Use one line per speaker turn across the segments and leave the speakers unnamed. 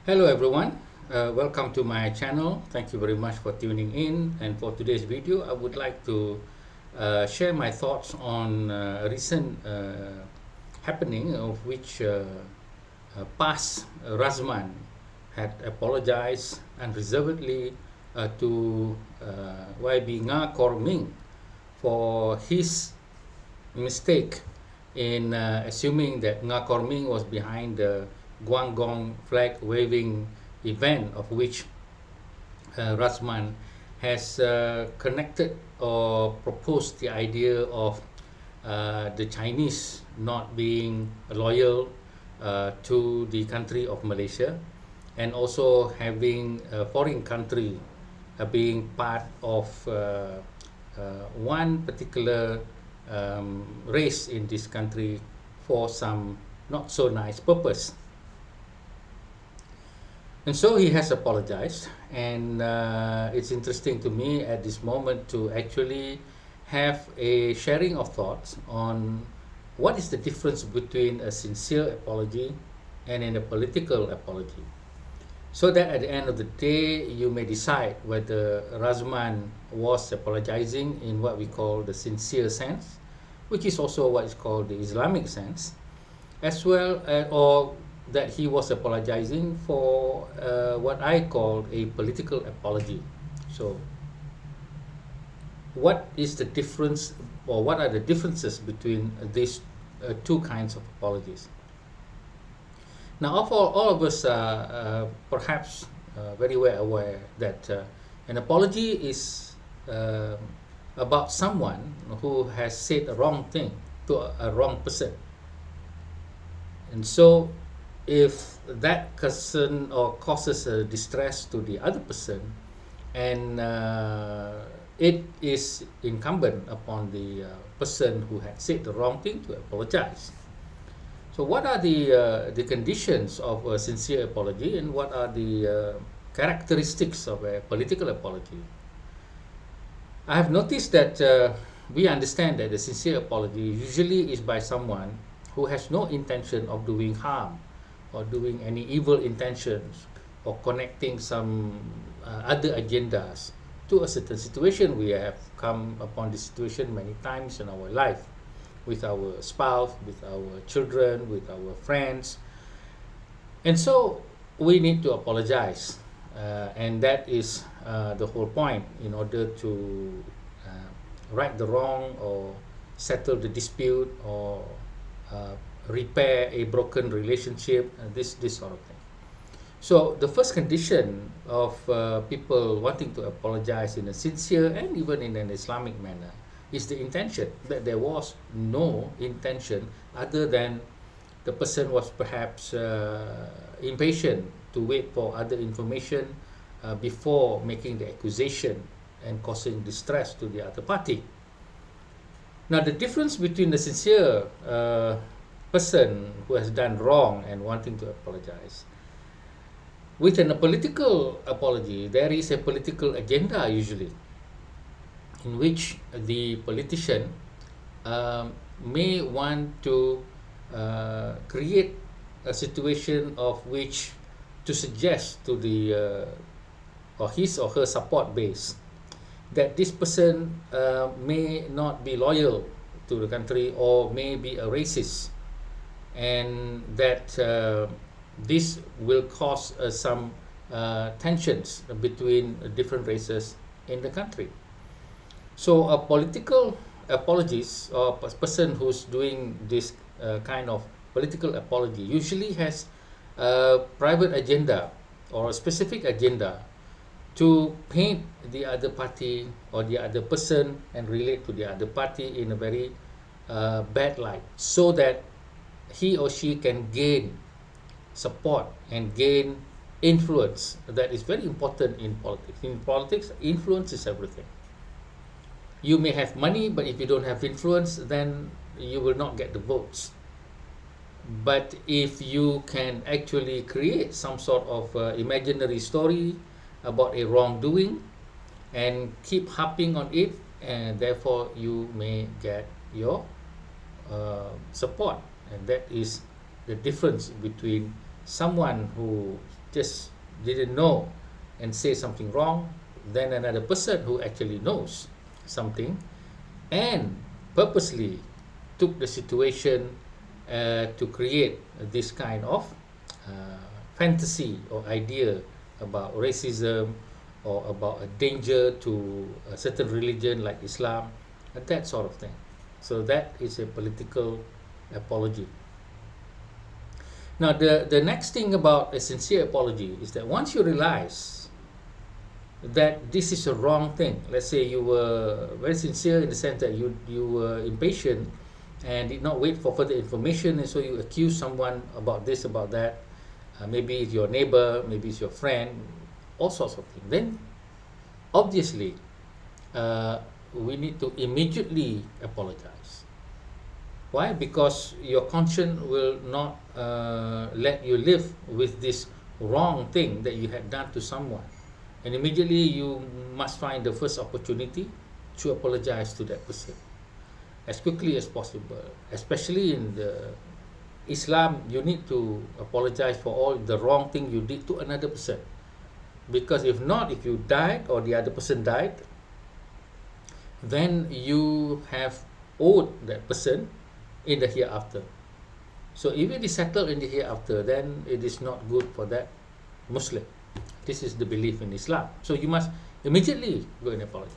Hello everyone, welcome to my channel. Thank you very much for tuning in, and for today's video I would like to share my thoughts on a recent happening of which past Razman had apologized unreservedly to YB Nga Korming for his mistake in assuming that Nga Korming was behind the Guangdong flag waving event, of which Razman has connected or proposed the idea of the Chinese not being loyal to the country of Malaysia, and also having a foreign country being part of one particular race in this country for some not so nice purpose. And so he has apologized, and it's interesting to me at this moment to actually have a sharing of thoughts on what is the difference between a sincere apology and a political apology. So that at the end of the day, you may decide whether Razman was apologizing in what we call the sincere sense, which is also what is called the Islamic sense, as well as, or that he was apologizing for what I call a political apology. So, what is the difference, or what are the differences between these two kinds of apologies? Now, all of us are perhaps very well aware that an apology is about someone who has said a wrong thing to a wrong person. And so, if that person or causes a distress to the other person, and it is incumbent upon the person who had said the wrong thing to apologize. So, what are the conditions of a sincere apology, and what are the characteristics of a political apology? I have noticed that we understand that a sincere apology usually is by someone who has no intention of doing harm or doing any evil intentions or connecting some other agendas to a certain situation. We have come upon this situation many times in our life, with our spouse, with our children, with our friends. And so we need to apologize. And that is the whole point, in order to right the wrong or settle the dispute or repair a broken relationship, this sort of thing. So the first condition of people wanting to apologize in a sincere and even in an Islamic manner is the intention, that there was no intention other than the person was perhaps impatient to wait for other information before making the accusation and causing distress to the other party. Now, the difference between the sincere person who has done wrong and wanting to apologize, with a political apology, there is a political agenda usually, in which the politician may want to create a situation of which to suggest to the or his or her support base that this person may not be loyal to the country, or may be a racist, and that this will cause some tensions between different races in the country. So a political apologist, or a person who's doing this kind of political apology, usually has a private agenda or a specific agenda to paint the other party or the other person and relate to the other party in a very bad light, so that he or she can gain support and gain influence. That is very important in politics. In politics, influence is everything. You may have money, but if you don't have influence, then you will not get the votes. But if you can actually create some sort of imaginary story about a wrongdoing and keep harping on it, and therefore you may get your support. And that is the difference between someone who just didn't know and say something wrong, then another person who actually knows something and purposely took the situation to create this kind of fantasy or idea about racism or about a danger to a certain religion like Islam, and that sort of thing. So that is a political apology. Now, the next thing about a sincere apology is that once you realize that this is a wrong thing, let's say you were very sincere in the sense that you were impatient and did not wait for further information, and so you accuse someone about this, about that, maybe it's your neighbor, maybe it's your friend, all sorts of things, then obviously we need to immediately apologize. Why? Because your conscience will not let you live with this wrong thing that you had done to someone. And immediately you must find the first opportunity to apologize to that person as quickly as possible. Especially in the Islam, you need to apologize for all the wrong thing you did to another person. Because if not, if you died or the other person died, then you have owed that person in the hereafter. So if it is settled in the hereafter, then it is not good for that Muslim. This is the belief in Islam. So you must immediately go and apologize.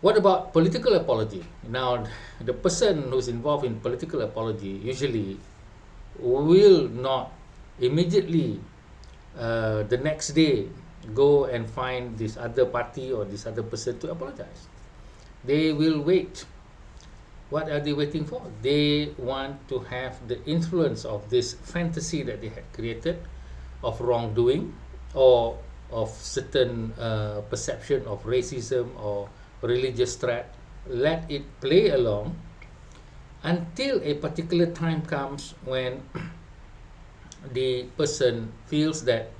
What about political apology? Now, the person who's involved in political apology usually will not immediately the next day go and find this other party or this other person to apologize. They will wait. What are they waiting for? They want to have the influence of this fantasy that they had created of wrongdoing or of certain perception of racism or religious threat. Let it play along until a particular time comes when the person feels that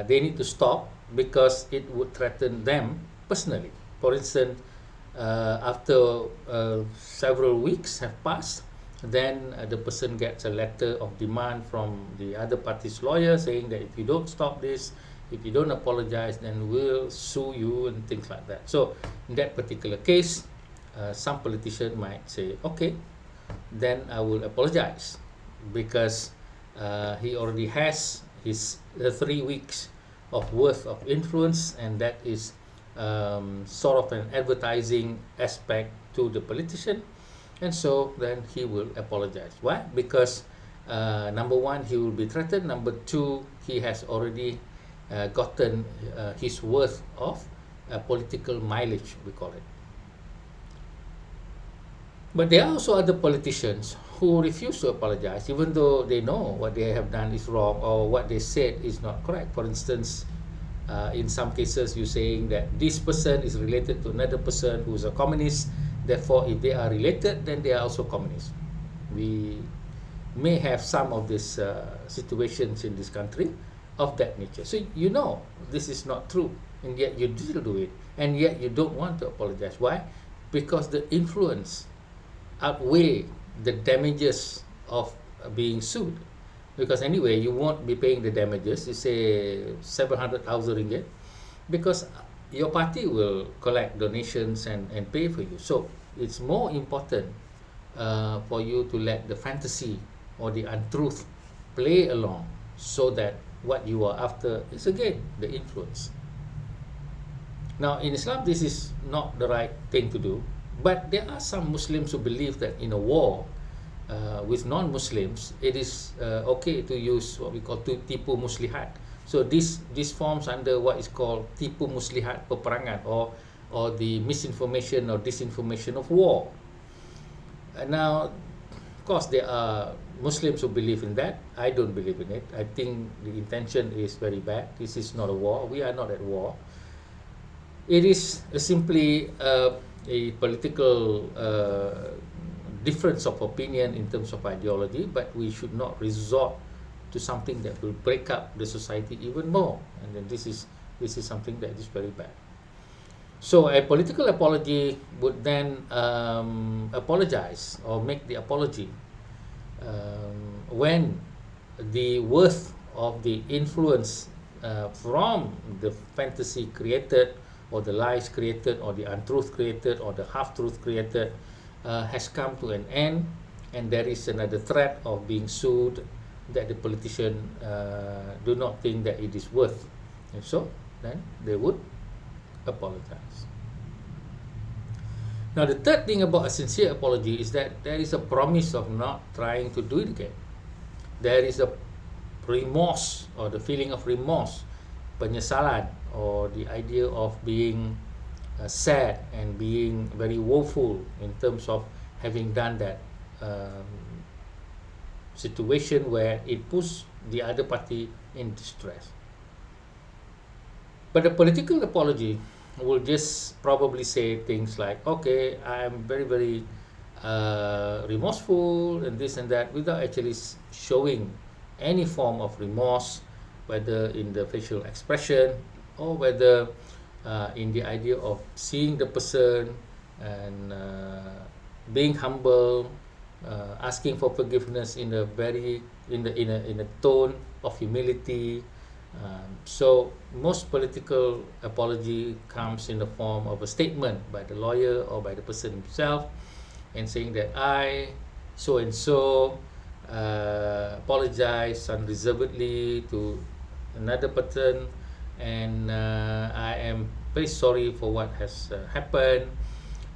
they need to stop because it would threaten them personally. For instance, after several weeks have passed, then the person gets a letter of demand from the other party's lawyer saying that if you don't stop this, if you don't apologize, then we'll sue you and things like that. So in that particular case, some politician might say, okay, then I will apologize because he already has his 3 weeks of worth of influence, and that is sort of an advertising aspect to the politician, and so then he will apologize. Why? Because number one, he will be threatened. Number two, he has already gotten his worth of political mileage, we call it. But there are also other politicians who refuse to apologize, even though they know what they have done is wrong or what they said is not correct. For instance, in some cases, you're saying that this person is related to another person who is a communist. Therefore, if they are related, then they are also communists. We may have some of these situations in this country of that nature. So you know this is not true, and yet you still do it, and yet you don't want to apologize. Why? Because the influence outweigh the damages of being sued. Because anyway, you won't be paying the damages. You say 700,000 ringgit, because your party will collect donations and pay for you. So it's more important for you to let the fantasy or the untruth play along, so that what you are after is again the influence. Now in Islam, this is not the right thing to do, but there are some Muslims who believe that in a war with non-Muslims, it is okay to use what we call tipu muslihat. So this forms under what is called tipu muslihat peperangan, or the misinformation or disinformation of war. Now, of course, there are Muslims who believe in that. I don't believe in it. I think the intention is very bad. This is not a war. We are not at war. It is simply a political difference of opinion in terms of ideology, but we should not resort to something that will break up the society even more. And then this is something that is very bad. So a political apology would then apologize or make the apology when the worth of the influence from the fantasy created, or the lies created, or the untruth created, or the half-truth created has come to an end, and there is another threat of being sued that the politician do not think that it is worth, and so then they would apologize. Now, the third thing about a sincere apology is that there is a promise of not trying to do it again. There is a remorse, or the feeling of remorse, penyesalan, or the idea of being sad and being very woeful in terms of having done that situation where it puts the other party in distress. But a political apology will just probably say things like, okay, I'm very, very remorseful and this and that, without actually showing any form of remorse, whether in the facial expression, or whether in the idea of seeing the person and being humble, asking for forgiveness in a very in a tone of humility. So most political apology comes in the form of a statement by the lawyer or by the person himself, and saying that I, so and so, apologize unreservedly to another person, and I am very sorry for what has happened,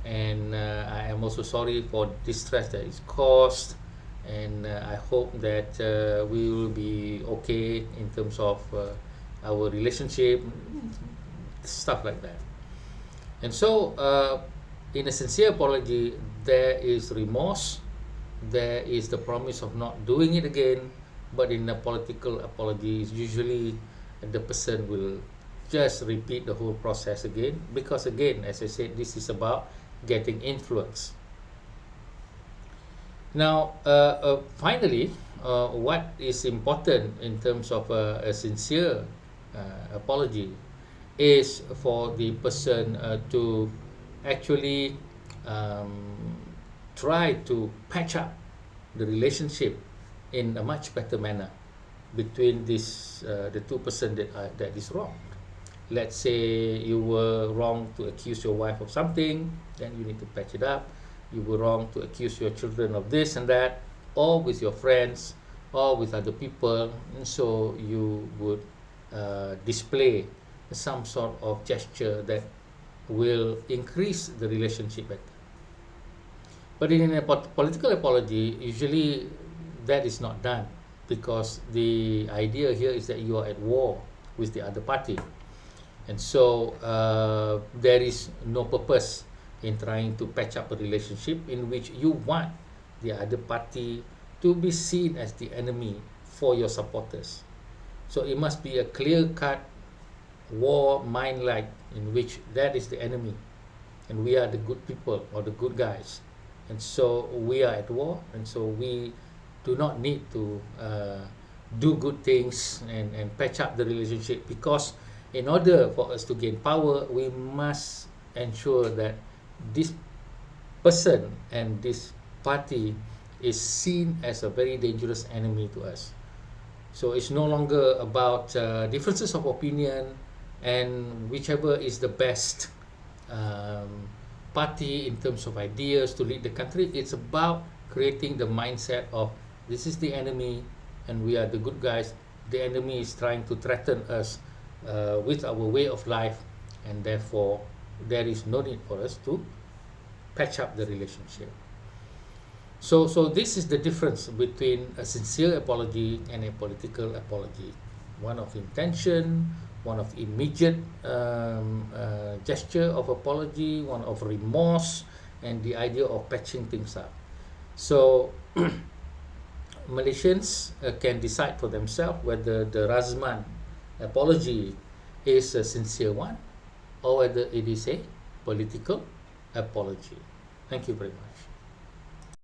and I am also sorry for distress that is caused, and I hope that we will be okay in terms of our relationship, stuff like that. And so in a sincere apology, there is remorse, there is the promise of not doing it again. But in a political apology, usually the person will just repeat the whole process again, because again, as I said, this is about getting influence. Now, finally, what is important in terms of a sincere apology is for the person to actually try to patch up the relationship in a much better manner between this the two person that is wrong. Let's say you were wrong to accuse your wife of something, then you need to patch it up. You were wrong to accuse your children of this and that, or with your friends, or with other people, and so you would display some sort of gesture that will increase the relationship better. But in a political apology, usually that is not done, because the idea here is that you are at war with the other party, and so there is no purpose in trying to patch up a relationship in which you want the other party to be seen as the enemy for your supporters. So it must be a clear-cut war mind-like, in which that is the enemy and we are the good people or the good guys, and so we are at war, and so we do not need to do good things and patch up the relationship, because in order for us to gain power, we must ensure that this person and this party is seen as a very dangerous enemy to us. So it's no longer about differences of opinion and whichever is the best party in terms of ideas to lead the country. It's about creating the mindset of this is the enemy and we are the good guys. The enemy is trying to threaten us with our way of life, and therefore there is no need for us to patch up the relationship. So this is the difference between a sincere apology and a political apology. One of intention, one of immediate gesture of apology, one of remorse, and the idea of patching things up. So Malaysians can decide for themselves whether the Razman apology is a sincere one or whether it is a political apology. Thank you very much.